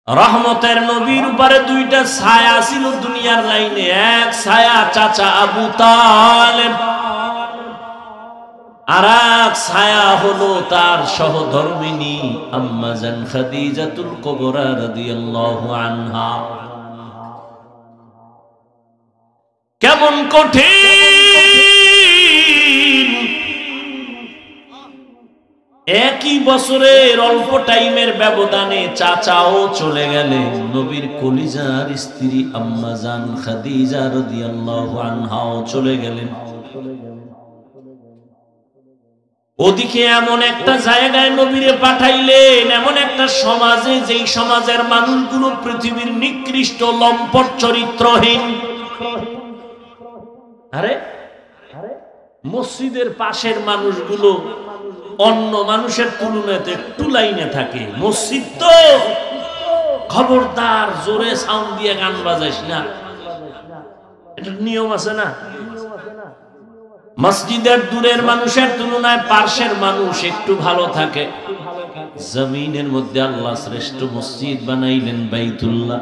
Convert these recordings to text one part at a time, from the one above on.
রহমতের নবীর উপরে দুইটা ছায়া ছিল দুনিয়ার লাইনে। এক ছায়া চাচা আবু তালেব, আর এক ছায়া হলো তার সহধর্মিনী আম্মা জান খাদিজাতুল কুবরা রাদিয়াল্লাহু আনহা। কেমন কঠিন! একই বছরের অল্প টাইমের ব্যবধানে চাচাও চলে গেলেন, নবীর কলিজার স্ত্রী আম্মা জান খাদিজা রাদিয়াল্লাহু আনহাও চলে গেলেন। ওদিকে এমন একটা জায়গায় নবীরে পাঠাইলেন, এমন একটা সমাজে, যেই সমাজের মানুষগুলো পৃথিবীর নিকৃষ্ট লম্পট চরিত্রহীন। আরে মসজিদের পাশের মানুষগুলো অন্য মানুষের তুলনাতে একটু লাইনে থাকে। মসজিদ তো, খবরদার জোরে সাউন্ড দিয়ে গান বাজাইস না, এটা নিয়ম আছে না। মসজিদের দূরের মানুষের তুলনায় পাশের মানুষ একটু ভালো থাকে। জমিনের মধ্যে আল্লাহ শ্রেষ্ঠ মসজিদ বানাইলেন বাইতুল্লাহ।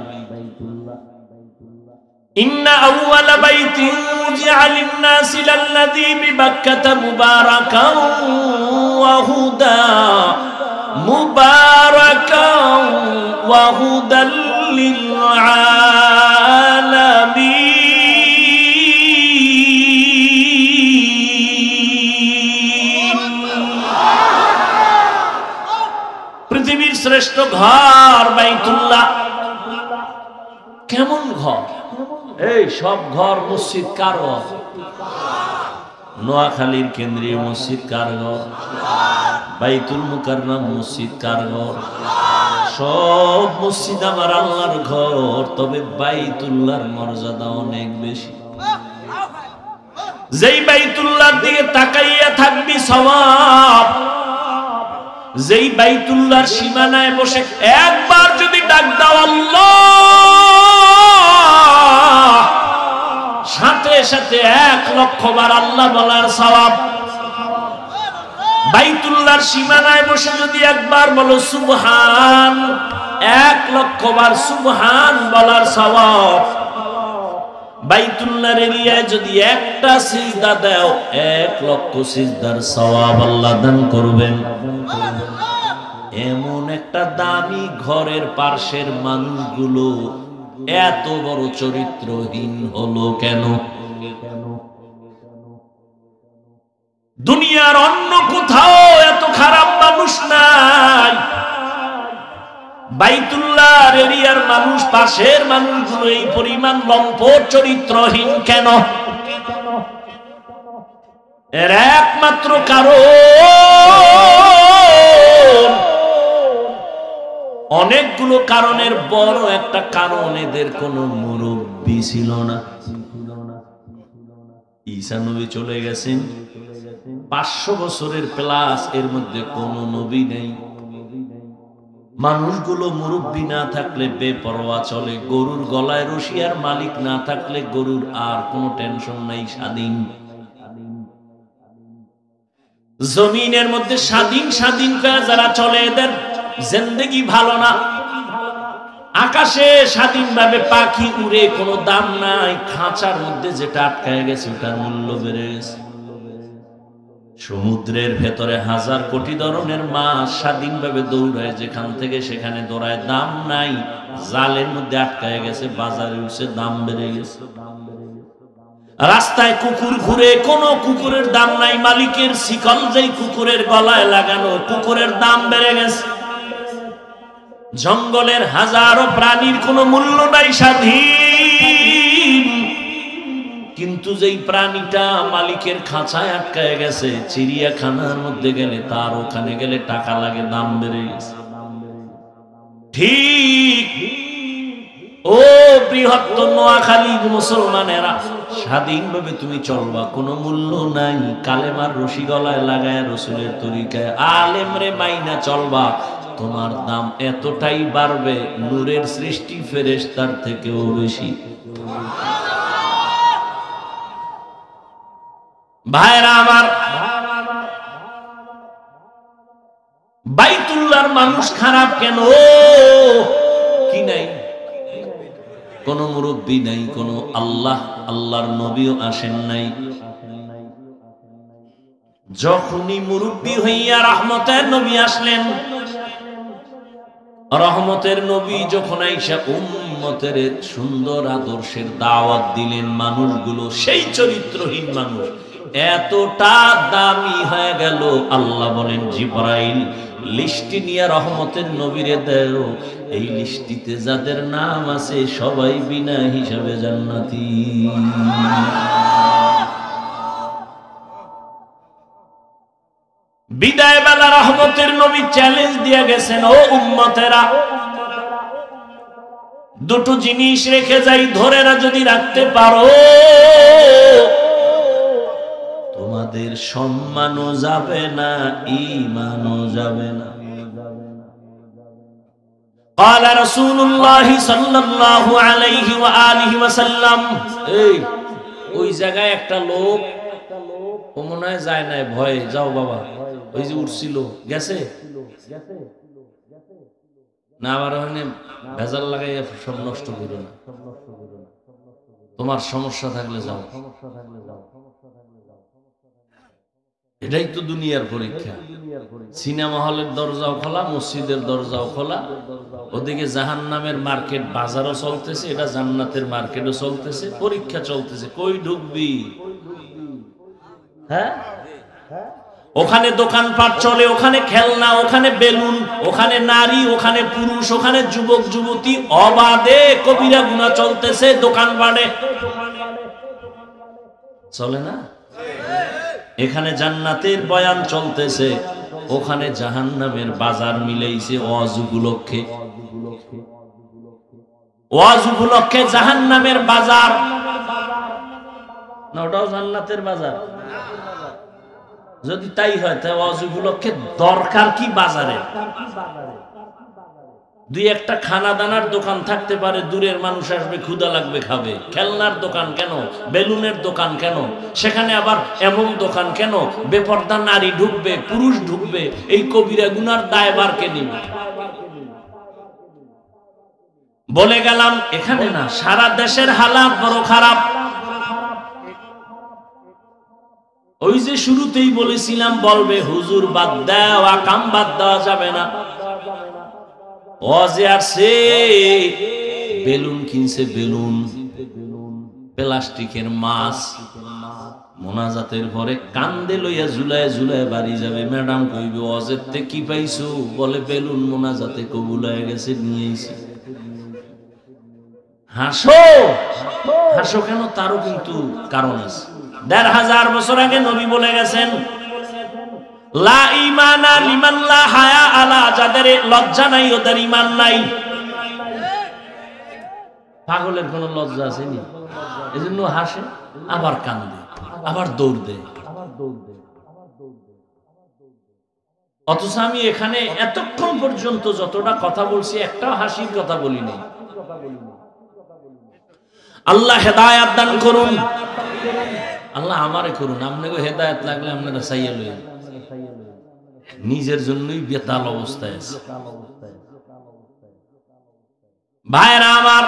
ইন্না আউওয়ালা বাইতিন উযিআ লিন-নাসি লাল্লাযী বিবাক্কাতা মুবারাকান ওয়া হুদা, মুবারাকান ওয়া হুদাল লিল আলামিন। পৃথিবীর শ্রেষ্ঠ ঘর বাইতুল্লাহ। কেমন ঘর! এই সব ঘর মসজিদ কার ঘর? নোয়াখালীর কেন্দ্রীয় মসজিদ কার ঘর? বাইতুল মুকাররম মসজিদ কার ঘর? সব মসজিদ আমার আল্লাহর ঘর, তবে বাইতুল্লাহর মর্যাদা অনেক বেশি। যেই বাইতুল্লাহর দিকে তাকাইয়া থাকবি সওয়াব, যেই বাইতুল্লাহর সীমানায় বসে একবার যদি ডাক দাও আল্লাহ, সাথে সাথে 1,00,000 বার আল্লাহ বলার সওয়াব। বাইতুল্লাহর সীমানায় বসে যদি একবার বলো সুবহান, 1,00,000 বার সুবহান বলার সওয়াব। বাইতুল্লাহর এরিয়ায় যদি একটা সিজদা দাও, 1,00,000 সিজদার সওয়াব আল্লাহ দান করবেন। এমন একটা দামি ঘরের পাশের মানুষগুলো এত বড় চরিত্রহীন হলো কেন? দুনিয়ার অন্য কোথাও এত খারাপ মানুষ নাই, বাইতুল্লাহর এরিয়ার মানুষ, পাশের মানুষগুলো এই পরিমাণ লম্পট চরিত্রহীন কেন? এর একমাত্র কারণ, অনেকগুলো কারণের বড় একটা কারণ, এদের কোনো মুরব্বী ছিল না। ঈসা নবী চলে গেছেন, 500 বছরের প্লাস, এর মধ্যে কোনো নবী নেই। মানুষগুলো মুরব্বী না থাকলে বেপরোয়া চলে। গরুর গলায় রশি আর মালিক না থাকলে গরুর আর কোনো টেনশন নাই, স্বাধীন। জমিনের মধ্যে স্বাধীন স্বাধীন করে যারা চলে, এদের জিন্দেগি ভালো না। আকাশে স্বাধীনভাবে পাখি উড়ে, কোনো দাম নাই। খাঁচার মধ্যে যেটা আটকায় গেছে ওটার মূল্য বেড়ে গেছে। সমুদ্রের ভেতরে 1000 কোটি ধরনের মাছ স্বাধীনভাবে দৌড়ায়, যেখান থেকে সেখানে দৌড়ায়, দাম নাই। জালের মধ্যে আটকায় গেছে, বাজারে উঠছে, দাম বেড়ে গেছে। রাস্তায় কুকুর ঘুরে, কোন কুকুরের দাম নাই। মালিকের শিকল যেই কুকুরের গলায় লাগানো, কুকুরের দাম বেড়ে গেছে। জঙ্গলের হাজারো প্রাণীর কোনো মূল্য নাই, স্বাধীন। কিন্তু যেই প্রাণীটা মালিকের খাঁচায় আটকায় গেছে, চিড়িয়াখানার মধ্যে গেলে, তার ওখানে গেলে টাকা লাগে, দাম বেড়ে গেছে। ঠিক ও বৃহত্তর নোয়াখালীর মুসলমানেরা, স্বাধীনভাবে তুমি চলবা, কোনো মূল্য নাই। কালেমার রশি গলায় লাগায় রসুলের তরিকায় আলেম রে মাইনা চলবা, তোমার দাম এতটাই বাড়বে, নূরের সৃষ্টি ফেরেশতার থেকেও বেশি। ভাইরা আমার, বাইতুল্লাহর মানুষ খারাপ কেন? কি কোন মুরব্বী নাই, কোন আল্লাহর নবীও আসেন নাই। যখনই মুরব্বী হইয়া রহমতের নবী আসলেন, রহমতের নবী যখন আইসা উম্মতের সুন্দর আদর্শের দাওয়াত দিলেন, মানুষগুলো সেই চরিত্রহীন মানুষ এতটা দামি হয়ে গেল, আল্লাহ বলেন জিবরাইল লিস্টি নিয়ে রহমতের নবীরে দেও, এই লিস্টিতে যাদের নাম আছে সবাই বিনা হিসাবে জান্নাতি। বিদায় বেলা রহমতের নবী চ্যালেঞ্জ দিয়ে গেছেন, ও উম্মতেরা, দুটো জিনিস রেখে যাই, ধরেরা যদি রাখতে পারো তোমাদের সম্মানও যাবে না, ঈমানও যাবে না। قال رسول الله صلى الله عليه واله وسلم, এই ওই জায়গায় একটা লোক, ও মনে হয় যায় না, ভয়ে যাও বাবা, ওই যে উঠছিল গেছে না, আবার ওখানে ভেজাল লাগাই সব নষ্ট করো না, তোমার সমস্যা থাকলে যাও। এটাই তো দুনিয়ার পরীক্ষা। সিনেমা হলের দরজাও খোলা, মসজিদের দরজাও খোলা, ওদিকে জাহান্নামের মার্কেট বাজারও চলতেছে, এটা জান্নাতের মার্কেটও চলতেছে, পরীক্ষা চলতেছে, কই ঢুকবি? হ্যাঁ, ওখানে দোকানপাট চলে, ওখানে খেলনা, ওখানে বেলুন, ওখানে নারী, ওখানে পুরুষ, ওখানে যুবক যুবতী, অবাধে কবিরা গুনাহ চলতেছে দোকানপাটে, চলে না? এখানে জান্নাতের বয়ান চলতেছে, ওখানে জাহান্নামের বাজার মিলাইছে ওয়াজ উপলক্ষে, ওয়াজ উপলক্ষে জাহান্নামের বাজার না, ওটাও জান্নাতের বাজার। যদি তাই হয় তাহলে ওয়াজ উপলক্ষে দরকার কি বাজারে? দুই একটা খানা দানার দোকান থাকতে পারে, দূরের মানুষ আসবে, ক্ষুধা লাগবে, খাবে। খেলনার দোকান কেন? বেলুনের দোকান কেন? সেখানে আবার এমন দোকান কেন? বেপর্দা নারী ঢুকবে, পুরুষ ঢুকবে, এই কবিরা গুনার দায়ভার কে নিবে? বলে গেলাম এখানে না, সারা দেশের হালাত বড় খারাপ। ওই যে শুরুতেই বলেছিলাম, বলবে হুজুর বাদ দেওয়া, কাম বাদ দেওয়া যাবে না। ওয়াজে আসছে, বেলুন কিনছে, বেলুন, প্লাস্টিকের মাছ, মোনাজাতের পরে কান্দে লইয়া ঝুলায় ঝুলায় বাড়ি যাবে। ম্যাডাম কইবে ওয়াজের তে কি পাইছো? বলে বেলুন মোনাজাতে কবুল হয়ে গেছে, নিয়ে আইছি। হাসো, হাসো কেন? তারও কিন্তু কারণ আছে। ১৫০০ বছর আগে নবী বলে গেছেন, লা ঈমানা লিমান লা হায়া আলা, যাদের লজ্জা নাই ওদের ঈমান নাই। পাগলের কোন লজ্জা আছে নি? এজন্য হাসে, আবার কান্দে, আবার দৌড় দেয়। অথচ আমি এখানে এতক্ষণ পর্যন্ত যতটা কথা বলছি, একটাও হাসির কথা বলি নাই। আল্লাহ হেদায়েত দান করুন, আল্লাহ আমারে করুন। আপনাকে হেদায়েত লাগলে আপনারা চাইয়া লইন, নিজের জন্যই বেতাল অবস্থায় আছে। ভাইরা আমার,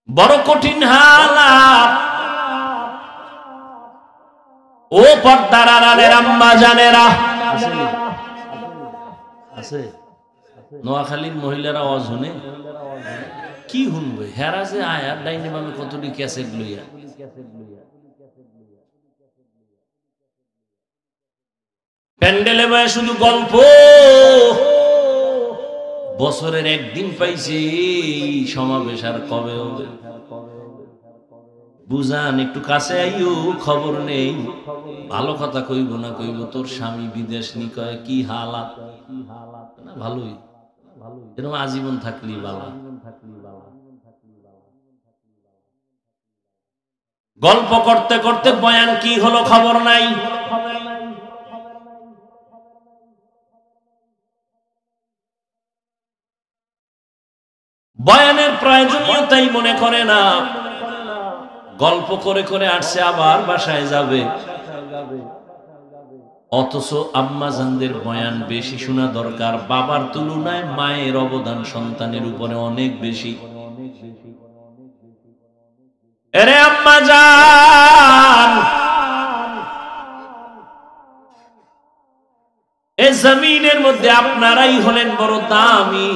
বড় কঠিন হালাত। ও পর্দার আড়ালের আম্মা জানেরা, আছে নোয়াখালীর মহিলারা ওয়াজ শুনে কি শুনবে? হেরা যে আয়ার ডাইনে বামে কতটি ক্যাসেট লইয়া, প্যান্ডেলে বয়ে শুধু গল্প। বছরের একদিন পাইছি সমাবেশ, আর কবে হবে? বুঝান, একটু কাছে আইও, খবর নেই। ভালো কথা কইব না কইব তোর স্বামী বিদেশ নি, কয় কি হালাত না, ভালোই, এরকম আজীবন থাকলি বালা। গল্প করতে করতে বয়ান কি হলো খবর নাই। বয়ানের প্রয়োজনীয়তাই মনে করে না, গল্প করে করে আসছে, আবার বাসায় যাবে। অথচ আম্মাজানদের বয়ান বেশি শোনা দরকার। বাবার তুলনায় মায়ের অবদান সন্তানের উপরে অনেক বেশি। এরে আম্মাজান, এই জমিনের মধ্যে আপনারাই হলেন বড় দামি।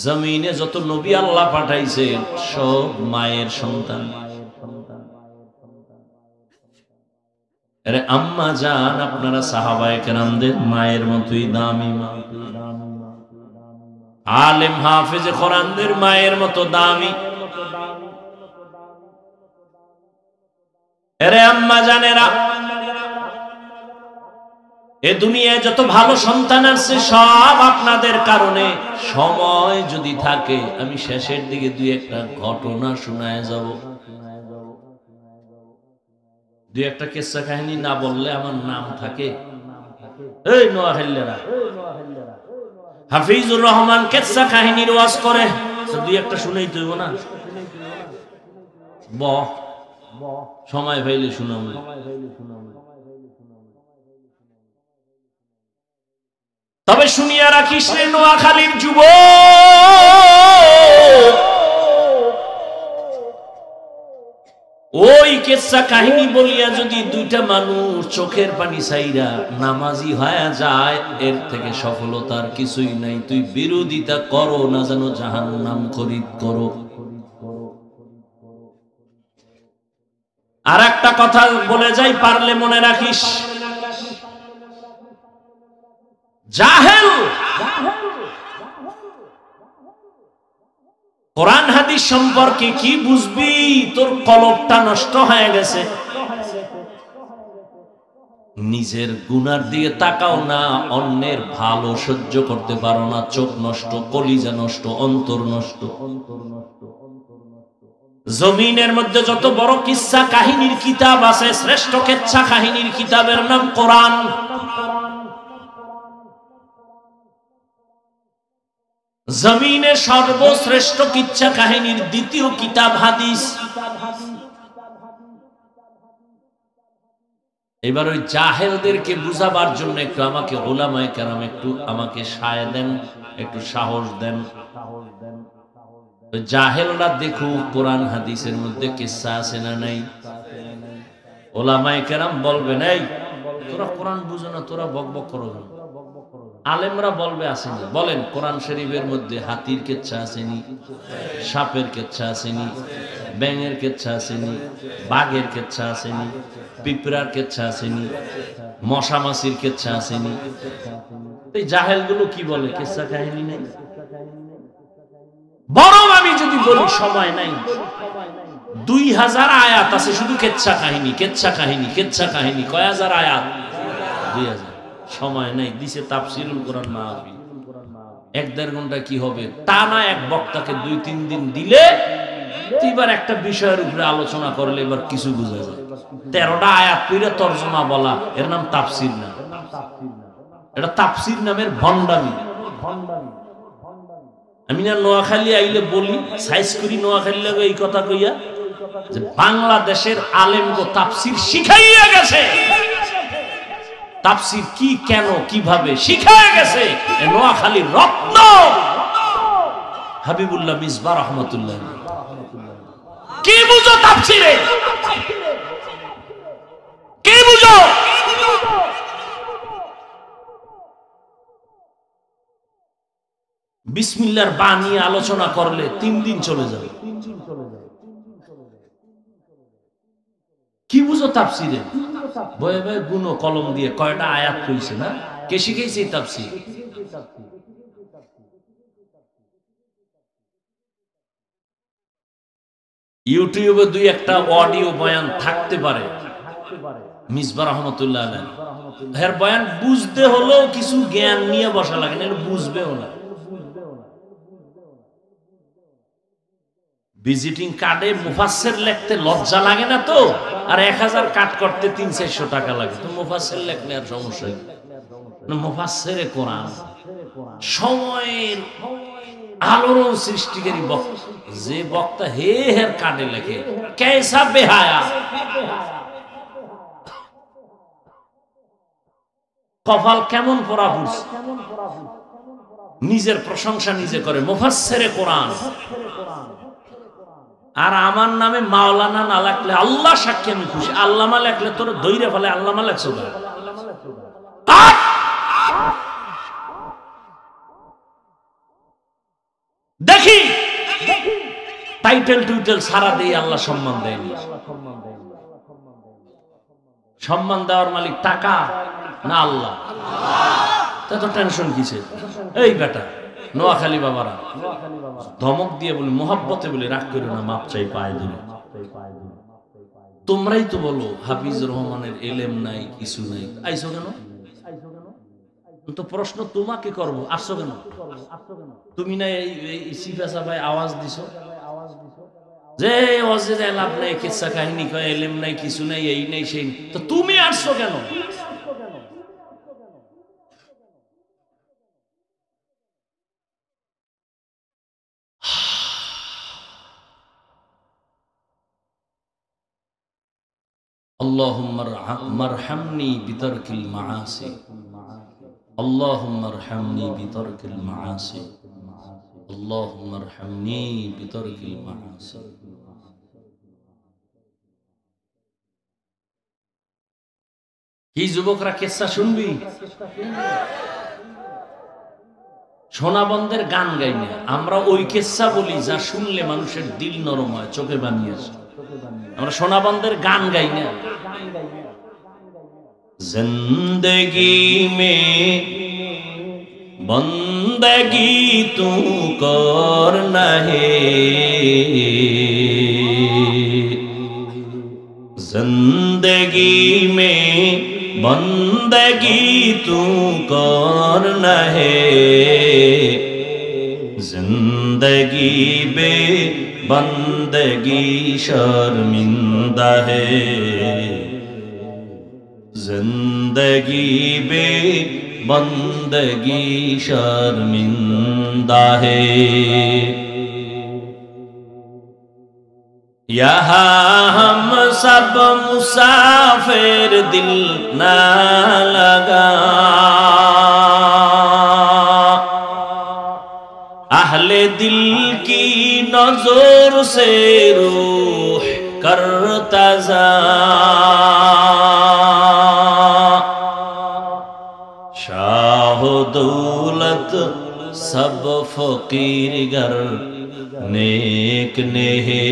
জমিনে যত নবী আল্লাহ পাঠাইছেন সব মায়ের সন্তান। আরে আম্মা জান, আপনারা সাহাবায়ে কেরামদের মায়ের মতোই দামি মা। আলেম হাফেজে কোরআনদের মায়ের মতো দামি। আরে আম্মা জানেরা, এ দুনিয়ায় যত ভালো সন্তান আছে সব আপনাদের কারণে। সময় যদি থাকে আমি শেষের দিকে দুই একটা ঘটনা শোনায় যাব। দুই একটা কিসসা কাহিনী না বললে আমার নাম থাকে। এই নোয়াখালীরা হাফিজুর রহমান কিসসা কাহিনীর ওয়াজ করে, দুই একটা শুনেই তুইব না। সময় পাইলে শুনাম। তবে শুনিয়া রাখিস রে নোয়াখালীর যুবক, ওই কিসসা কাহিনী বলিয়া যদি দুইটা মানুষ চোখের পানি ছাইরা নামাজি হয়ে যায়, এর থেকে সফলতার কিছুই নাই। তুই বিরোধিতা করো না যেন জাহান্নাম খরিদ করো। আর একটা কথা বলে যাই, পারলে মনে রাখিস, জাহেল কোরআন হাদিস সম্পর্কে কি বুঝবি? তোর কলবটা নষ্ট হয়ে গেছে। নিজের গুনার দিকে তাকাও না, অন্যের ভালো সহ্য করতে পারো না। চোখ নষ্ট, কলিজা নষ্ট, অন্তর নষ্ট। জমিনের মধ্যে যত বড় কিসসা কাহিনীর কিতাব আছে, শ্রেষ্ঠ কিসসা কাহিনীর কিতাবের নাম কোরআন। জমিনের সর্বশ্রেষ্ঠ কিচ্ছা কাহিনীর দ্বিতীয় কিতাব হাদিস। এবার ওই জাহেলদেরকে বুঝাবার জন্য একটু আমাকে উলামায়ে কেরাম একটু আমাকে সায় দেন, একটু সাহস দেন। জাহেলরা দেখুক কোরআন হাদিসের মধ্যে কিসসা আছে না নাই। উলামায়ে কেরাম বলবেন, এই তোরা কোরআন বুঝো না, তোরা বকবক করো না। আলেমরা বলবে আসেনি। বলেন কোরআন শরীফের মধ্যে হাতির কিচ্ছা আসেনি, সাপের কিচ্ছা আসেনি, ব্যাঙের কিচ্ছা আসেনি, বাঘের কিচ্ছা আসেনি, পিঁপড়ার কিচ্ছা আসেনি, মশা মাছির কিচ্ছা আসেনি। এই জাহেলগুলো কি বলে কিচ্ছা কাহিনী নেই। বরং আমি যদি বলি সময় নাই, 2000 আয়াত আছে শুধু কিচ্ছা কাহিনী, কিচ্ছা কাহিনী, কিচ্ছা কাহিনী। কয় হাজার আয়াত? 2000। সময় নাই, দিছে তাফসিরুল কোরআন মাহফিল। 1-1.5 ঘন্টা কি হবে? টানা এক বক্তাকে 2-3 দিন দিলে এবার একটা বিষয়ের উপরে আলোচনা করলে এবার কিছু বোঝা যায়। 13টা আয়াত পড়ে তরজমা বলা, এর নাম তাফসির না। এটা তাফসির নামের ভণ্ডামি। আমি না নোয়াখালী আইলে বলি, সাইজ করি নোয়াখালী লাগে এই কথা কইয়া যে বাংলাদেশের আলেমগো তাফসির শিখাইয়া গেছে। তাফসির কি, কেন, কিভাবে শিখায় গেছে নোয়াখালীর রত্ন হাবিবুল্লাহ মিসবাহ রহমাতুল্লাহ। কি বুঝো তাফসিরে? কি বুঝো? বিসমিল্লাহর বা নিয়ে আলোচনা করলে 3 দিন চলে যাবে। কি বুঝো তাফসিরে? বয়ে বয়ে গুনো কলম দিয়ে কয়টা আয়াত কইছে না? কে শিখাইছে তাফসির? ইউটিউবে 2-1টা অডিও বয়ান থাকতে পারে মিসবাহ রহমাতুল্লাহ আলাইহি। এর বয়ান বুঝতে হলেও কিছু জ্ঞান নিয়ে বসা লাগে, না বুঝবেও না। ভিজিটিং কার্ডে মুফাসসির লিখতে লজ্জা লাগে না তো? আর 1000 কাট করতে 300-400 টাকা লাগে, তো মুফাসসির লিখলে আর সমস্যা নেই। না, মুফাসসিরে কোরআন সময়ের আলোড়ন সৃষ্টিকারী বক্তা। যে বক্তা হের কার্ডে লেখে কেসা বেহায়া, কপাল কেমন পড়া পড়ছে, নিজের প্রশংসা নিজে করে, মুফাসসিরে কোরআন। আর আমার নামে মাওলানা না লাগলে আল্লাহ সাক্ষী আমি খুশি, আল্লামা লেখলে তোর দইরে ফেলে আল্লামা লেখছো। দেখি টাইটেল টুইটেল সারা দিয়ে আল্লাহ সম্মান দেয়নি। সম্মান দেওয়ার মালিক টাকা না আল্লাহ? তো টেনশন কিসে? এই বেটা নোয়াখালী বাবারা ধমক দিয়ে বলি, মোহাব্বতে বলি, রাগ করো না, মাপ চাই পায়ে ধরে। তোমরাই তো বলো হাফিজুর রহমানের এলেম নাই, কিছু নাই, আইসো কেন? তো প্রশ্ন তোমাকে করব, আসছো কেন? তুমি না এই সিফাসা ভাই আওয়াজ দিছো যে ওয়াজে যায় লাভ নাই, কিচ্ছা কাহিনী কয়, এলেম নাই, কিছু নাই, এই নাই সেই, তো তুমি আসছো কেন? আল্লাহুম্মা মারহামনি বিতারকিল মাআসি, আল্লাহুম্মা আরহামনি বিতারকিল মাআসি, আল্লাহুম্মা আরহামনি বিতারকিল মাআসি। কি যুবকরা কিসসা শুনবি? সোনাবন্ধের গান গাই না আমরা, ওই কিসসা বলি যা শুনলে মানুষের দিল নরম হয়, চোখে বানিয়ে আসে। আমরা সোনাবন্ধের গান গাই না। জিন্দগি মে বন্দগি তু করনা হে, जिंदगी में बंदगी तू करना है, जिंदगी बे बंदगी शर्मिंदा है, जिंदगी बे बंदगी शर्मिंदा है। यहाँ हम सब मुसाफिर दिल ना लगा, अहले दिल की नजर से रूह करता जा, शाह दौलत सब फकीर गर नेक ने है,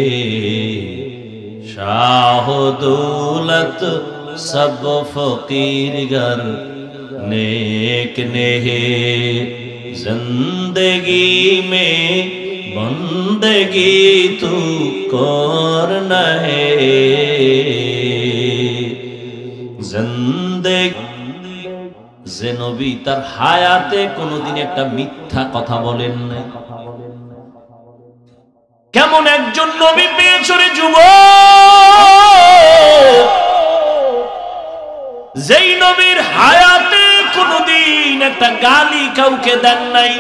शाह दौलत सब फकीर गर नेक ने है, जिंदगी में बंदगी तू करना है, जिंदगी। যে নবী তার হায়াতে কোনদিন একটা মিথ্যা কথা বলেন নাই। কেমন একজন নবী পেয়েছ রে যুবক, যেই নবীর হায়াতে কোনদিন একটা গালি কাউকে দেন নাই।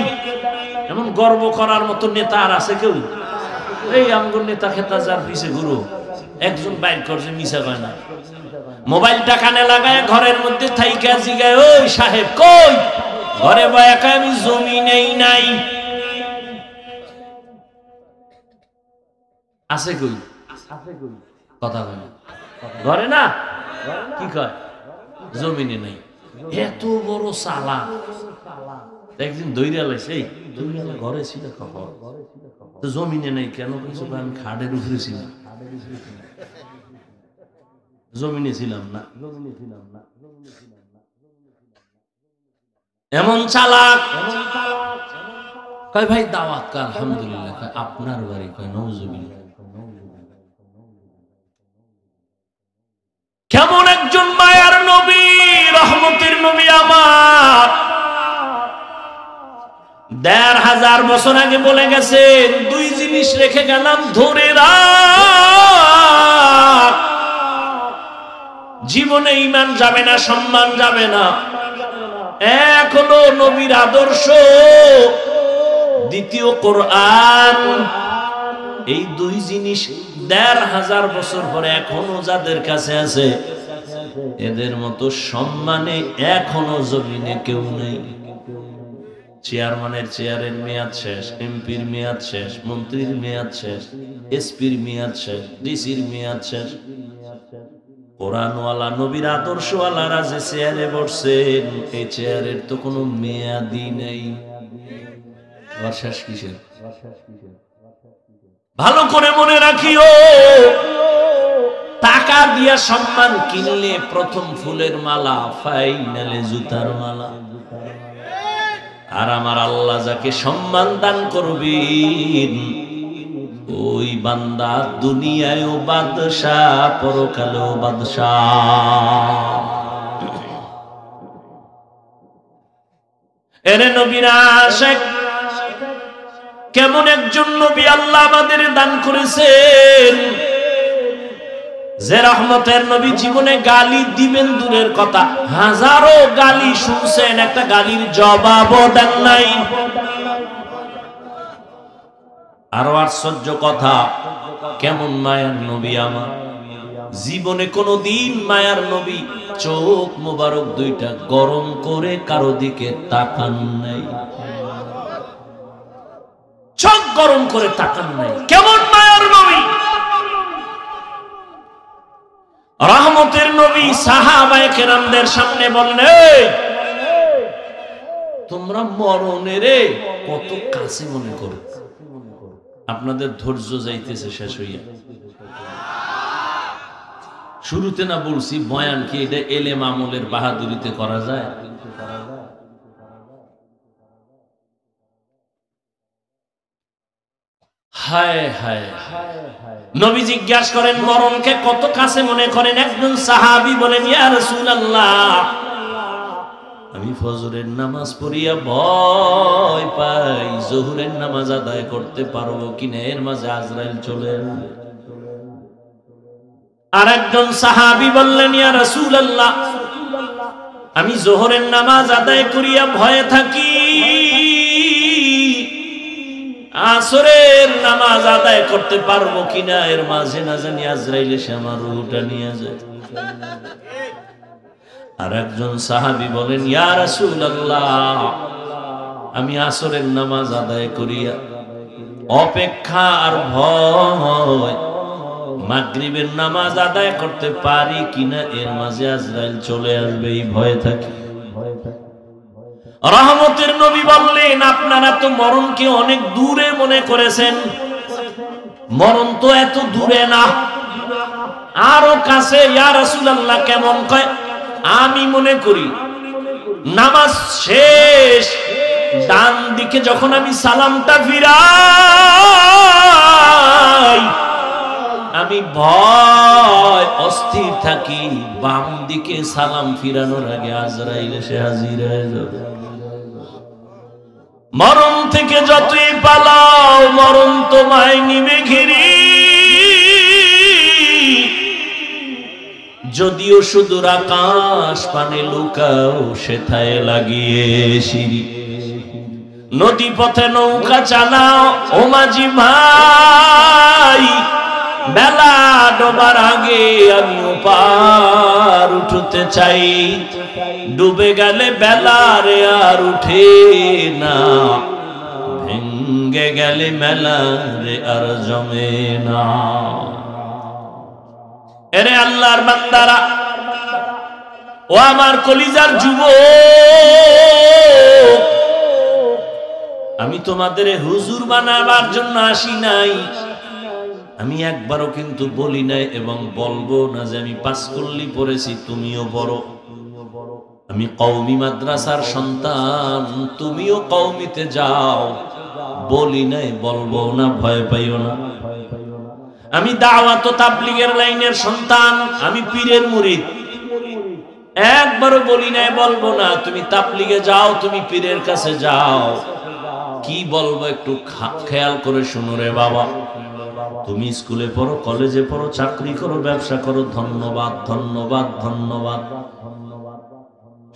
এমন গর্ব করার মতো নেতা আর আছে কেউ? এই আমগুর নেতা খেতা যার পিছে ঘুরো, একজন বাইর করছে, মিশা কয় না। মোবাইলটা কানে লাগায় ঘরের মধ্যে থাইকা জিগায়, ওই সাহেব কই? ঘরে বয়া কয় আমি জমি নেই নাই। আছে কই? কথা কয় না, ঘরে না, কি কয়? জমিনে নাই। এত বড় চালাক। একদিন দইরা লাইছে, এই ঘরে ছিল খবর, তো জমিনে নাই কেন? কিছু আমি খাটের উপরে ছিলাম, জমিনে ছিলাম না। এমন চালাক। কয় ভাই দাওয়াত কা? আলহামদুলিল্লাহ। কয় আপনার বাড়ি? কয় নওজুবিল্লাহ। কেমন একজন মায়ার নবী, রহমতের নবী আমার ১৫০০ বছর আগে বলে গেছেন, দুই জিনিস রেখে গেলাম, ধরে রাখ। জীবনে ঈমান যাবে না, সম্মান যাবে না। এক হলো নবীর আদর্শ, দ্বিতীয় কোরআন। এই দুই জিনিস ১৫০০ বছর পরে এখনো যাদের কাছে আছে, এদের মতো সম্মানে এখনো জমিনে কেউ নেই। চেয়ারম্যানের চেয়ারের মেয়াদ শেষ, এমপির মেয়াদ শেষ, মন্ত্রীর মেয়াদ শেষ, এসপির মেয়াদ শেষ, ডিসির মেয়াদ শেষ। কোরআনওয়ালা নবীর আদর্শওয়ালারা যে চেয়ারে বসছেন, এই চেয়ারের তো কোনো মেয়াদই নেই। শেষ কিসের? ভালো করে মনে রাখিও, টাকা দিয়া সম্মান কিনলে প্রথম ফুলের মালা, ফাইনালে জুতার মালা। আর আমার আল্লাহ যাকে সম্মান দান করবেন, ওই বান্দা দুনিয়ায়ও বাদশাহ, পরকালেও বাদশাহ। এরে নবীরা আশিক, কেমন একজন নবী আল্লাহ আমাদের দান করেছেন, যে রহমতের নবী জীবনে গালি দিবেন দূরের কথা, হাজারো গালি শুনছেন, একটা গালির জবাবও দেন নাই। আরো আশ্চর্য কথা, কেমন মায়ার নবী আমার, জীবনে কোনদিন মায়ার নবী চোখ মোবারক দুইটা গরম করে কারো দিকে তাকান নাই, চোখ গরম করে তাকান নাই। কেমন মায়ার নবী, রহমতের নবী সাহাবায়ে কেরামদের সামনে বললেন, তোমরা মরণের কত কাছে মনে করো, আপনাদের ধৈর্য যাইতেছে শেষ হইয়া। শুরুতে না বলছি বয়ান কি এটা এলেম আমলের বাহাদুরিতে করা যায়? হায় হায়, নবী জিজ্ঞাসা করেন মরণকে কত কাছে মনে করেন? একজন সাহাবী বলেন, ইয়া রাসূলুল্লাহ, আমি ফজরের নামাজ পড়িয়া ভয় পাই, জোহরের নামাজ আদায় করতে পারবো কিনা, এর মাঝে আজরাইল চলে আসবে। আর একজন সাহাবী বললেন, ইয়া রাসূলুল্লাহ, আমি জোহরের নামাজ আদায় করিয়া ভয়ে থাকি, আসরের নামাজ আদায় করতে পারবো কিনা, এর মাঝে না জানি আজরাইল এসে আমার রূহটা নিয়ে যায়। আর একজন সাহাবী বলেন, ইয়া রাসূলুল্লাহ, আমি আসরের নামাজ আদায় করিয়া অপেক্ষা আর ভয়, মাগরিবের নামাজ আদায় করতে পারি কিনা, এর মাঝে আজরাইল চলে আসবে, এই ভয়ে থাকি। রহমতের নবী বললেন, আপনারা তো মরণকে অনেক দূরে মনে করেছেন, মরণ তো এত দূরে না, আরো কাছে। ইয়া রাসূলুল্লাহ, কেমন? কয়, আমি মনে করি নামাজ শেষ, ডান দিকে যখন আমি সালামটা ফিরাই, আমি ভয় অস্থির থাকি, বাম দিকে সালাম ফিরানোর আগে আজরাইল এসে হাজির হয়ে যাবে। মরণ থেকে যতই পালাও, মরণ তোমায় নিবে ঘিরি, যদিও সুদূর আকাশ পানে লুকাও, সেথায় লাগিয়ে সিঁড়ি। নদী পথে নৌকা চালাও ও মাঝি ভাই, বেলা ডোবার আগে আমি পার উঠতে চাই, ডুবে গেলে বেলা রে আর উঠে না, ভেঙ্গে গেলে মেলা রে আর জমে না। এরে আল্লাহর বান্দারা, ও আমার কলিজার যুবক, আমি তোমাদের হুজুর বানাবার জন্য আসি নাই, আমি একবারও কিন্তু বলি নাই এবং বলবো না যে আমি পাঁচকল্লি পড়েছি, তুমিও পড়ো। আমি কওমি মাদ্রাসার সন্তান, তুমিও কওমিতে যাও, বলি নাই, বলবো না, ভয় পাইও না। আমি দাওয়াত ও তাবলীগের লাইনের সন্তান, আমি পীরের মুরিদ, একবারও বলি নাই, বলবো না। তুমি তাবলীগে যাও, তুমি পীরের কাছে যাও, কি বলবো একটু খেয়াল করে শুনো রে বাবা। তুমি স্কুলে পড়ো, কলেজে পড়ো, চাকরি করো, ব্যবসা করো, ধন্যবাদ ধন্যবাদ ধন্যবাদ,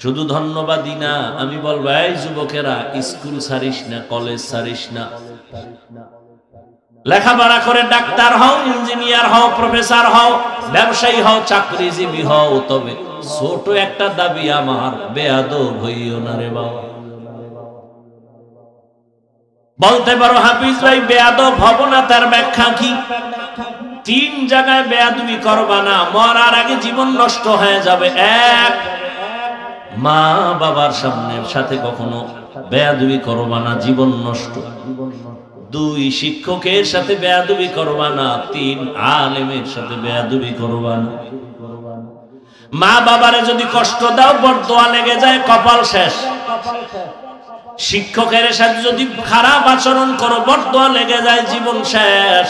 শুধু ধন্যবাদই না। আমি বলবো, এই যুবকেরা, স্কুল ছাড়িস না, কলেজ ছাড়িস না, লেখাপড়া করে ডাক্তার হও, ইঞ্জিনিয়ার হও, প্রফেসর হও, ব্যবসায়ী হও, চাকরিজীবী হও, তবে ছোট একটা দাবি আমার, বেয়াদব হইও না রে বাবা। বলতে পারো হাফিজ ভাই বেয়াদব হব না, তার ব্যাখ্যা কি? 3 জায়গায় বেয়াদবি করবা না, মরার আগে জীবন নষ্ট হয়ে যাবে। 1, মা বাবার সাথে কখনো বেয়াদবি করবা না, জীবন নষ্ট। 2, শিক্ষকের সাথে বেয়াদবি করবা না। 3, আলেমের সাথে বেয়াদবি করবা না। মা বাবারে যদি কষ্ট দাও, বরদোয়া লেগে যায়, কপাল শেষ। শিক্ষকের সাথে যদি খারাপ আচরণ করো, বরদোয়া লেগে যায়, জীবন শেষ।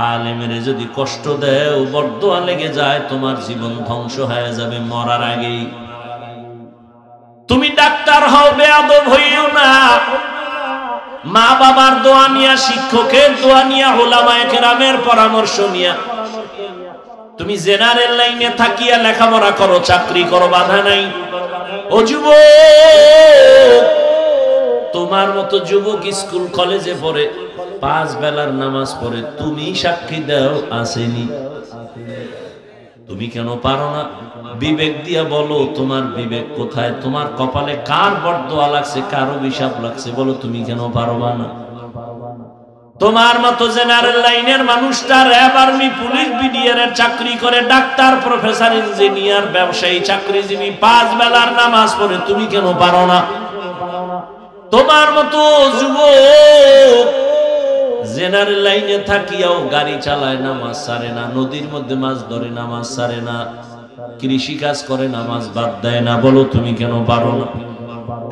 আলেমের যদি কষ্ট দেও, বরদোয়া লেগে যায়, তোমার জীবন ধ্বংস হয়ে যাবে মরার আগেই। তুমি ডাক্তার হও, বেয়াদব হইও না। মা বাবার দোয়া নিয়া, শিক্ষকের দোয়া নিয়া, উলামায়ে কেরামের পরামর্শ নিয়া তুমি জেনারেল লাইনে থাকিয়া লেখাপড়া করো, চাকরি করো, বাধা নাই। ও যুবক, তোমার মতো যুবক স্কুল কলেজে পড়ে, 5 বেলার নামাজ পড়ে, তুমি সাক্ষী দাও আসেনি? তুমি কেন পারো না? বিবেক দিয়া বলো, তোমার বিবেক কোথায়? তোমার কপালে কার বরদোয়া লাগছে, কার অভিশাপ লাগছে, বলো, তুমি কেন পারবা না? তোমার মতো জেনারেল লাইনের মানুষটা র‍্যাব, আর্মি, পুলিশ, বিডিআর এর চাকরি করে, ডাক্তার, প্রফেসর, ইঞ্জিনিয়ার, ব্যবসায়ী, চাকরিজীবী, 5 বেলার নামাজ পড়ে, তুমি কেন পারো না? তোমার মতো যুবক জেনারেল লাইনে থাকিয়াও গাড়ি চালায়, নামাজ ছাড়ে না, নদীর মধ্যে মাছ ধরে, নামাজ ছাড়ে না, কৃষি কাজ করে, নামাজ বাদ দেয় না, বলো, তুমি কেন পারো না?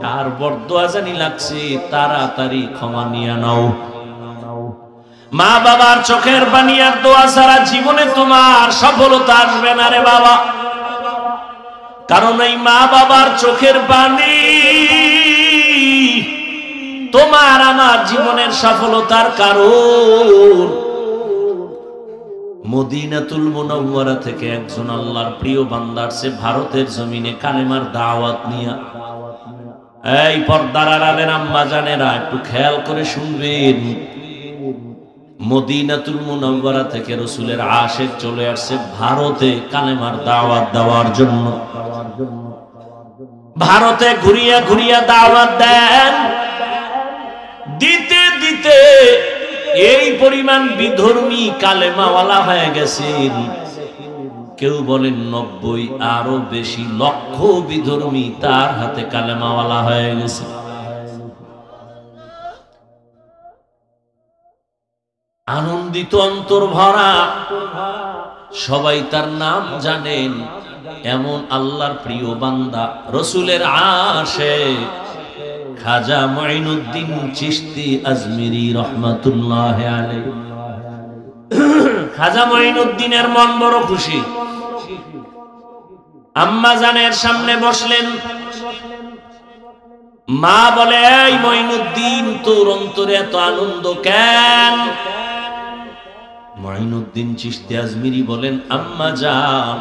কার বরদোয়া জানি লাগছে, তাড়াতাড়ি ক্ষমা নিয়ে নাও। মা বাবার চোখের পানি আর দোয়া ছাড়া জীবনে তোমার সফলতা আসবে না রে বাবা। কারণ এই মা বাবার চোখের পানি তোমার আমার জীবনের সফলতার কারণ। মদিনাতুল মুনাওয়ারা থেকে একজন আল্লাহর প্রিয় বান্দা আসছে ভারতের জমিনে কালেমার দাওয়াত নিয়া। এই পর্দার আড়ালের আম্মা জানেরা, একটু খেয়াল করে শুনবেন। মদিনাতুল মুনাওয়ারা থেকে রাসূলের আশিক চলে আসছে ভারতে কালেমার দাওয়াত দেওয়ার জন্য। ভারতে ঘুরিয়া ঘুরিয়া দাওয়াত দেন, দিতে দিতে এই পরিমাণ বিধর্মী কালেমাওয়ালা হয়ে গেছেন। কেউ বলেন 90, আরো বেশি লক্ষ বিধর্মী তার হাতে কালেমাওয়ালা হয়ে গেছে। আনন্দিত অন্তর ভরা, সবাই তার নাম জানেন। এমন আল্লাহর প্রিয় বান্দা, রাসূলের আশিক খাজা মুঈনুদ্দিন চিশতি আজমিরি রহমাতুল্লাহি আলাইহি। খাজা মুঈনুদ্দিনের মন বড় খুশি। আম্মা জানের সামনে বসলেন। মা বলে, এই মুঈনুদ্দিন, তোর অন্তরে এত আনন্দ কেন? মুঈনুদ্দিন চিশতি আজমিরি বলেন, আম্মা জান,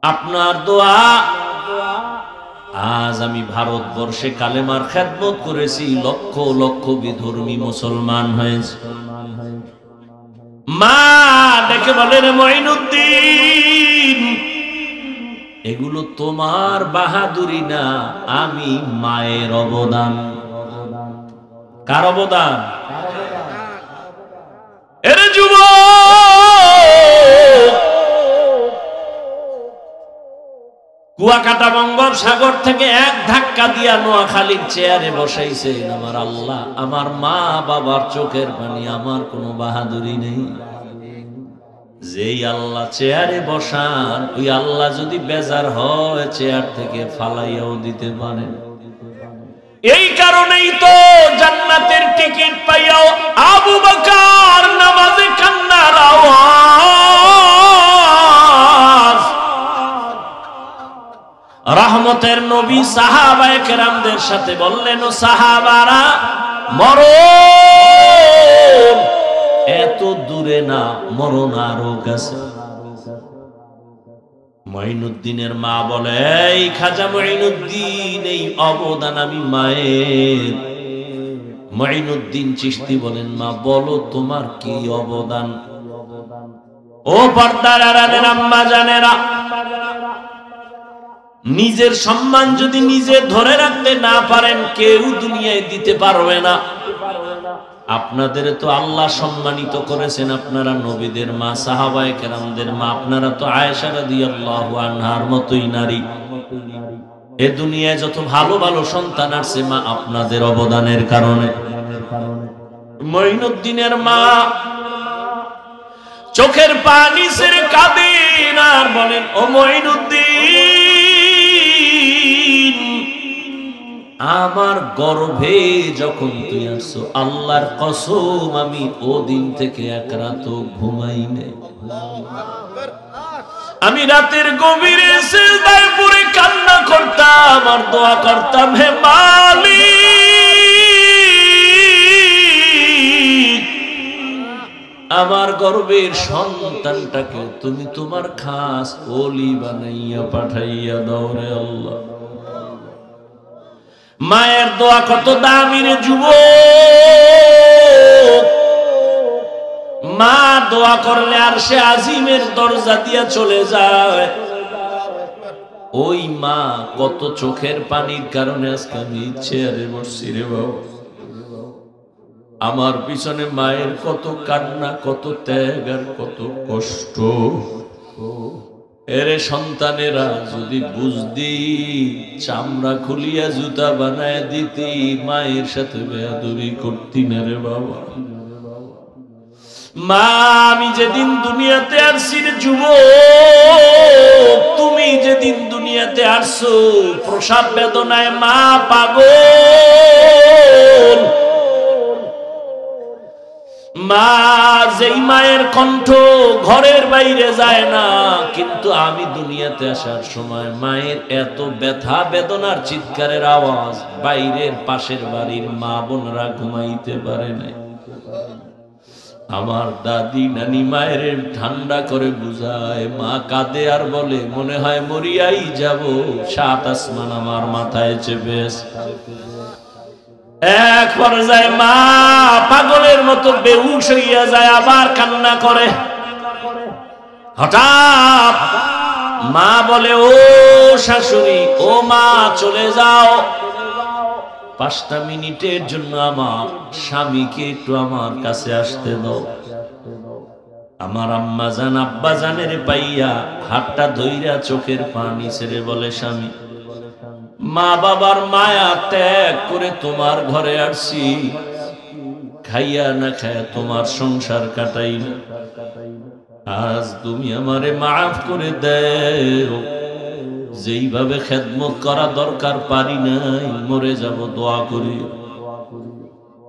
আপনার দোয়া আজ আমি ভারতবর্ষে কালেমার খেদমত করেছি, লক্ষ লক্ষ বিধর্মী মুসলমান হয়েছে। মা ডেকে বলেন, মুঈনুদ্দিন, এগুলো তোমার বাহাদুরি না, আমি মায়ের অবদান। কার অবদান? এরে যুবক, কুয়াকাটা বঙ্গোপসাগর থেকে এক ধাক্কা দিয়া নোয়াখালীর চেয়ারে বসাইছেন আমার আল্লাহ। আমার মা বাবার চোখের পানি, আমার কোনো বাহাদুরি নেই। যেই আল্লাহ চেয়ারে বসান, ওই আল্লাহ যদি বেজার হয় চেয়ার থেকে ফালাইয়াও দিতে পারেন। এই কারণেই তো জান্নাতের টিকিট পাইয়াও আবু বকর নামাজে কান্নার আওয়াজ। রহমতের নবী সাহাবায়ে কেরামদের সাথে বললেন, ও সাহাবারা, মরণ এত দূরে না, মরণ আরো কাছে। মুঈনুদ্দিনের মা বলে, এই খাজা মুঈনুদ্দিন, এই অবদান আমি মায়ের। মুঈনুদ্দিন চিশতি বলেন, মা বলো তোমার কি অবদান। ও পর্দার আড়ালের আম্মা জানেরা, নিজের সম্মান যদি নিজে ধরে রাখতে না পারেন, কেউ দুনিয়ায় দিতে পারবে না। আপনাদের তো আল্লাহ সম্মানিত করেছেন, আপনারা নবীদের মা, সাহাবায়ে কেরামদের মা, আপনারা তো আয়েশা রাদিয়াল্লাহু আনহার মতোই নারী। এ দুনিয়ায় যত ভালো ভালো সন্তান আসছে মা আপনাদের অবদানের কারণে। মুঈনুদ্দিনের মা চোখের পানি ছেড়ে কাঁদেন আর বলেন, ও মুঈনুদ্দিন, আমার গর্ভে যখন তুই আসছো, আল্লাহর কসম আমি ওদিন থেকে এক রাতও ঘুমাই নাই। আমি রাতের গভীরে সিজদায় পড়ে কান্না করতাম আর দোয়া করতাম, হে মালিক, আমার গর্ভের সন্তানটাকে তুমি তোমার খাস ওলি বানাইয়া পাঠাইয়া দাও রে আল্লাহ। মায়ের দোয়া কত দামি রে যুবক। মা দোয়া করলে আর সে আজিমের দরজা দিয়া চলে যায়। ওই মা কত চোখের পানির কারণে আজকে আমি চেয়ারে বসছি রে বাবা। আমার পিছনে মায়ের কত কান্না, কত ত্যাগ আর কত কষ্ট। এরে সন্তানেরা যদি বুঝদি, চামড়া খুলিয়া জুতা বানায় দিতি, মায়ের সাথে বেয়াদবি করতি না রে বাবা। মা আমি যেদিন দুনিয়াতে আসছি রে যুবক, তুমি যেদিন দুনিয়াতে আসছো প্রসব বেদনায় মা পাগল। মা যেই মায়ের কণ্ঠ ঘরের বাইরে যায় না, কিন্তু আমি দুনিয়াতে আসার সময় মায়ের এত ব্যথা বেদনার চিৎকারের আওয়াজ বাইরের পাশের বাড়ির মা বোনরা ঘুমাইতে পারে নাই। আমার দাদি নানি মায়ের ঠান্ডা করে বুঝায়, মা কাঁদে আর বলে, মনে হয় মরিয়াই যাব, সাত আসমান আমার মাথায় চেপে। এক পর্যায়ে মা পাগলের মতো বেহুশ হইয়া যায়, আবার কান্না করে। হঠাৎ মা বলে, ও শাশুড়ি, ও মা চলে যাও, 5টা মিনিটের জন্য আমার স্বামীকে একটু আমার কাছে আসতে দাও। আমার আম্মা জান আব্বা জানের পাইয়া হাতটা ধইরা চোখের পানি ছেড়ে বলে, স্বামী, মা বাবার মায়া ত্যাগ করে তোমার ঘরে আসছি, খাইয়া না খায়া তোমার সংসার কাটাই না, আজ তুমি আমারে মাফ করে দেও। যেইভাবে খেদমত করা দরকার পারি নাই, মরে যাব, দোয়া করি।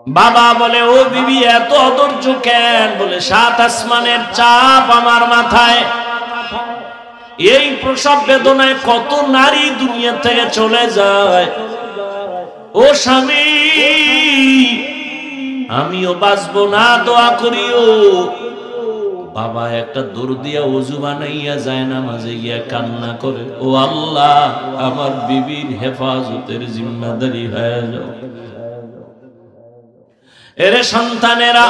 বাবা বলে, ও বিবি এত অধৈর্য কেন? বলে, 7 আসমানের চাপ আমার মাথায়। এই প্রসব বেদনায় কত নারী দুনিয়া থেকে চলে যায়। ও স্বামী, আমিও বাঁচবো না, দোয়া করিও। বাবা একটা দূর দিয়া ওযু বানাইয়া যায় না, মাঝে গিয়া কান্না করে, ও আল্লাহ, আমার বিবির হেফাজতের জিম্মাদারি হয়ে যাও। এরে সন্তানেরা,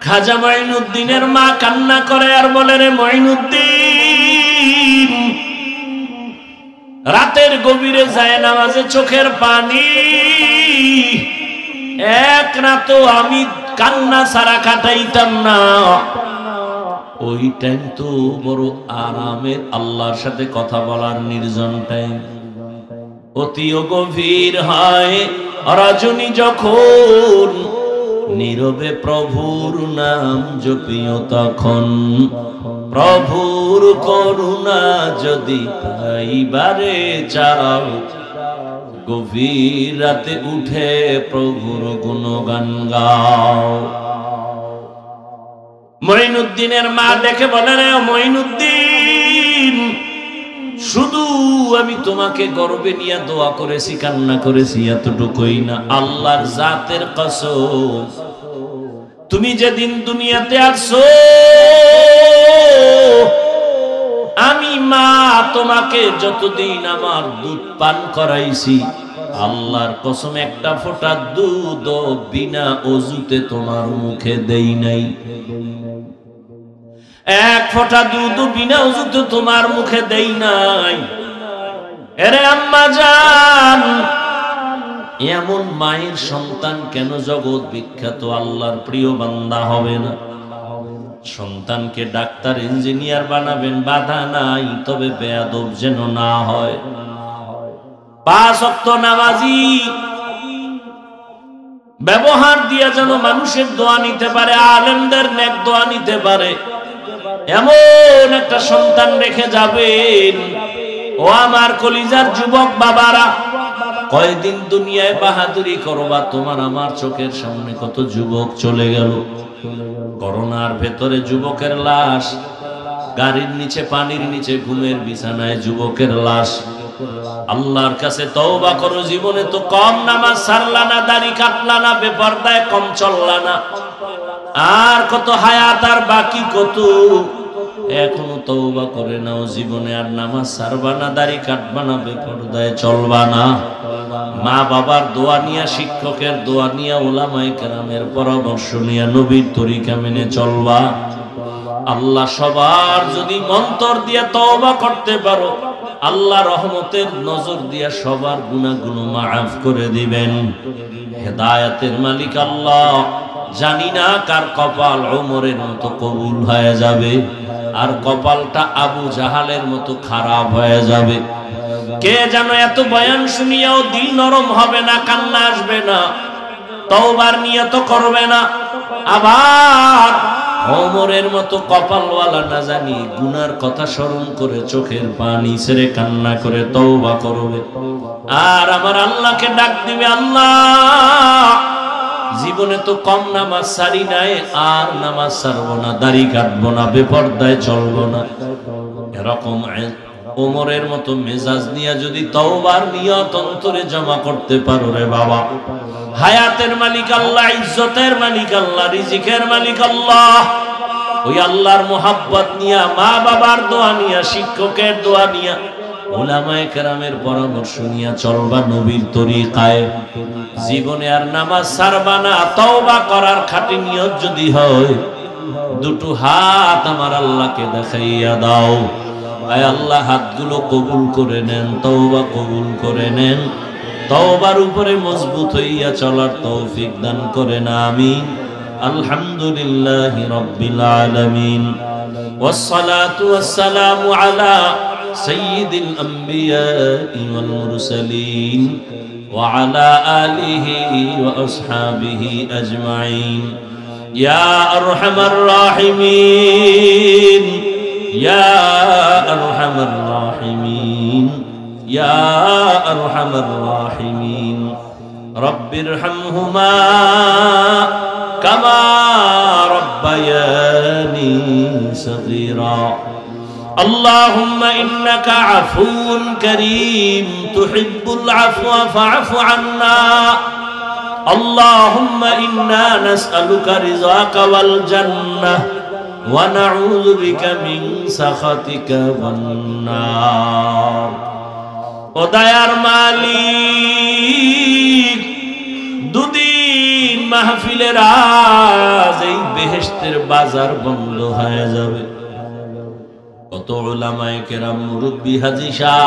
খাজা মুঈনুদ্দিনের মা কান্না করে আর বলে, রে মুঈনুদ্দিন, রাতের গভীরে যায় নামাজে চোখের পানি, এক রাতও আমি কান্না ছাড়া কাটাইতাম না। ওই টাইম তো বড় আরামের, আল্লাহর সাথে কথা বলার নির্জন টাইম। অতিও গভীর হয় রজনী যখন, নীরবে প্রভুর নাম জপিও তখন। প্রভুর করুণা যদি পাইবারে চাও, গভীর রাতে উঠে প্রভুর গুণগান গাও। মুঈনুদ্দিনের মা দেখে বলে, রে মুঈনুদ্দিন, শুধু আমি তোমাকে গর্বে নিয়ে দোয়া করেছি, কান্না করেছি, এতটুকুই না, আল্লাহর জাতের কসম, তুমি যেদিন দুনিয়াতে আসছো আমি মা তোমাকে যতদিন আমার দুধ পান করাইছি, আল্লাহর কসম একটা ফোঁটা দুধ বিনা ওযুতে তোমার মুখে দেই নাই। এক ফোঁটা দুধ বিনা ওযুতে তোমার মুখে দেই নাই। এরে আম্মা জান, এমন মায়ের সন্তান কেন জগৎ বিখ্যাত আল্লাহর প্রিয় বান্দা হবে না? সন্তানকে ডাক্তার ইঞ্জিনিয়ার বানাবেন, বাধা নাই, তবে বেয়াদব যেন না হয়। 5 ওয়াক্ত নামাজি, ব্যবহার দিয়া যেন মানুষের দোয়া নিতে পারে, আলেমদের নেক দোয়া নিতে পারে, এমন একটা সন্তান রেখে যাবেন। ও আমার কলিজার যুবক বাবারা, কয়দিন দুনিয়ায় বাহাদুরি করবা? তোমার আমার চোখের সামনে কত যুবক চলে গেল। করোনার ভেতরে যুবকের লাশ, গাড়ির নিচে, পানির নিচে, ঘুমের বিছানায় যুবকের লাশ। আল্লাহর কাছে তওবা করো। জীবনে তো কম নামাজ ছাড়লা না, দাড়ি কাটলা না, বেপরদায় কম চললা না, আর কত হায়াত আর বাকি কত। এখনো তওবা করে নাও। জীবনে আর নামাজ ছাড়বা না, দাড়ি কাটবা না, বেপরদায় চলবা না। মা বাবার দোয়া নিয়া, শিক্ষকের দোয়া নিয়া, উলামায়ে কেরামের পরামর্শ নিয়া নবীর তরিকা মেনে চলবা। আল্লাহ সবার যদি মন্তর দিয়ে তওবা করতে পারো, আল্লাহ রহমতের নজর দিয়া সবার গুনাহগুলো মাফ করে দিবেন। হেদায়েতের মালিক আল্লাহ। জানি না কার কপাল ওমরের মতো কবুল হয়ে যাবে, আর কপালটা আবু জাহালের মতো খারাপ হয়ে যাবে। কে যেন এত বয়ান শুনিয়াও দিল নরম হবে না, কান্না আসবে না, তওবার নিয়ত করবে না, আবার ওমরের মতো কপালওয়ালা না জানি গুনার কথা স্মরণ করে চোখের পানি ছেড়ে কান্না করে তওবা করবে, আর আমার আল্লাহকে ডাক দিবে, আল্লাহ জীবনে তো কম নামাজ ছাড়ি নাই, আর নামাজ ছাড়বো না, দাড়ি কাটবো না, বেপরদায় চলবো না। এরকম ওমরের মতো মেজাজ নিয়ে যদি তওবার নিয়ত অন্তরে জমা করতে পারো রে বাবা, হায়াতের মালিক আল্লাহ, ইজ্জতের মালিক আল্লাহ, রিজিকের মালিক আল্লাহ, ওই আল্লাহর মোহাব্বত নিয়া, মা বাবার দোয়া নিয়া, শিক্ষকের দোয়া নিয়া, উলামায়ে কেরামের পরামর্শ নিয়া চলবা নবীর তরিকায়। জীবনে আর নামাজ ছাড়বা না। তওবা করার খাঁটি নিয়ত যদি হয়, দুটো হাত আমার আল্লাহকে দেখাইয়া দাও। আয় আল্লাহ, হাতগুলো কবুল করে নেন, তওবা কবুল করে নেন, তওবার উপরে মজবুত হইয়া চলার তৌফিক দান করেন, আমিন। আলহামদুলিল্লাহি রাব্বিল আলামিন, ওয়াসসালাতু ওয়াসসালামু আলা সাইয়্যিদিল আমবিয়াই ওয়াল মুরসালিন ওয়া আলা আলিহি ওয়া আসহাবিহি আজমাইন। ইয়া আরহামার রাহিমিন, ইয়া আরহামার রাহিমিন, ইয়া আরহামার রাহিমিন। রব্বিরহামহুমা কামা রব্বায়ানি সগীরা। اللهم إنك عفو كريم تحب العفو فاعف عنا. اللهم إنا نسألك رضاك والجنة ونعوذ بك من سخطك والنار. ও দয়ার মালিক, দুদিন মাহফিলের আজ এই বেহেশতের বাজার বন্ধ হয়ে যাবে। কত উলামায়ে কেরাম, মুরব্বি, হাজী সাহেব